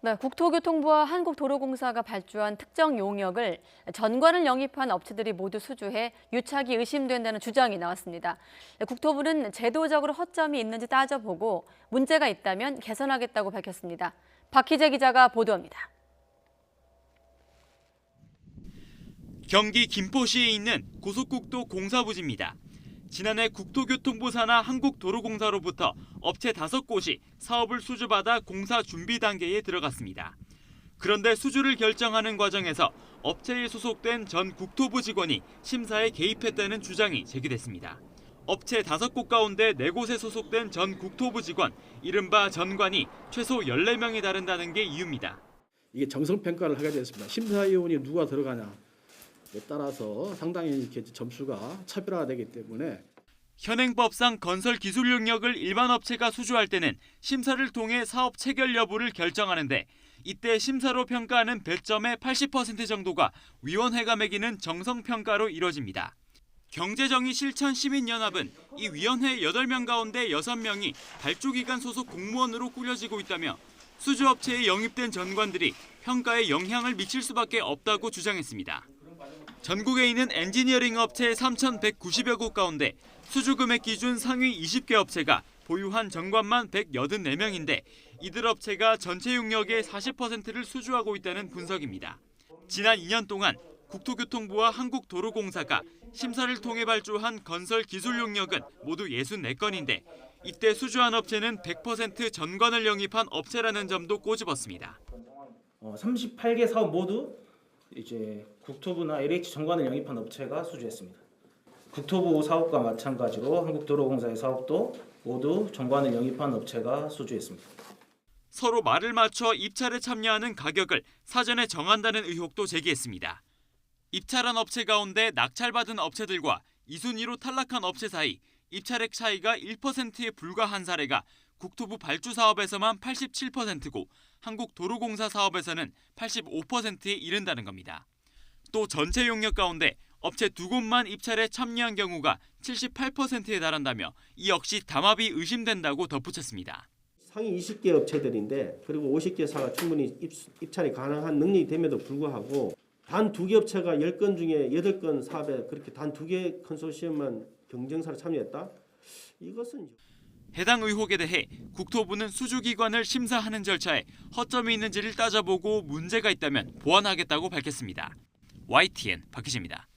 네, 국토교통부와 한국도로공사가 발주한 특정 용역을 전관을 영입한 업체들이 모두 수주해 유착이 의심된다는 주장이 나왔습니다. 국토부는 제도적으로 허점이 있는지 따져보고 문제가 있다면 개선하겠다고 밝혔습니다. 박희재 기자가 보도합니다. 경기 김포시에 있는 고속국도 공사부지입니다. 지난해 국토교통부 산하 한국도로공사로부터 업체 5곳이 사업을 수주받아 공사 준비 단계에 들어갔습니다. 그런데 수주를 결정하는 과정에서 업체에 소속된 전 국토부 직원이 심사에 개입했다는 주장이 제기됐습니다. 업체 5곳 가운데 4곳에 소속된 전 국토부 직원, 이른바 전관이 최소 14명이 다른다는 게 이유입니다. 이게 정성평가를 하게 됐습니다. 심사위원이 누가 들어가냐. 따라서 상당히 이렇게 점수가 차별화되기 때문에 현행법상 건설 기술 용역을 일반 업체가 수주할 때는 심사를 통해 사업 체결 여부를 결정하는데 이때 심사로 평가하는 배점의 80% 정도가 위원회가 매기는 정성평가로 이뤄집니다. 경제정의실천시민연합은 이 위원회 8명 가운데 6명이 발주기관 소속 공무원으로 꾸려지고 있다며 수주업체에 영입된 전관들이 평가에 영향을 미칠 수밖에 없다고 주장했습니다. 전국에 있는 엔지니어링 업체 3,190여 곳 가운데 수주 금액 기준 상위 20개 업체가 보유한 전관만 184명인데 이들 업체가 전체 용역의 40%를 수주하고 있다는 분석입니다. 지난 2년 동안 국토교통부와 한국도로공사가 심사를 통해 발주한 건설 기술 용역은 모두 64건인데 이때 수주한 업체는 100% 전관을 영입한 업체라는 점도 꼬집었습니다. 38개 사업 모두 이제 국토부나 LH 전관을 영입한 업체가 수주했습니다. 국토부 사업과 마찬가지로 한국도로공사의 사업도 모두 전관을 영입한 업체가 수주했습니다. 서로 말을 맞춰 입찰에 참여하는 가격을 사전에 정한다는 의혹도 제기했습니다. 입찰한 업체 가운데 낙찰받은 업체들과 2순위로 탈락한 업체 사이 입찰액 차이가 1%에 불과한 사례가 국토부 발주 사업에서만 87%고 한국도로공사 사업에서는 85%에 이른다는 겁니다. 또 전체 용역 가운데 업체 2곳만 입찰에 참여한 경우가 78%에 달한다며 이 역시 담합이 의심된다고 덧붙였습니다. 상위 20개 업체들인데 그리고 50개 사가 충분히 입찰이 가능한 능력이 됨에도 불구하고 단 2개 업체가 10건 중에 8건 사업에 그렇게 단 2개 컨소시엄만 경쟁사로 참여했다? 이것은 해당 의혹에 대해 국토부는 수주기관을 심사하는 절차에 허점이 있는지를 따져보고 문제가 있다면 보완하겠다고 밝혔습니다. YTN 박희재입니다.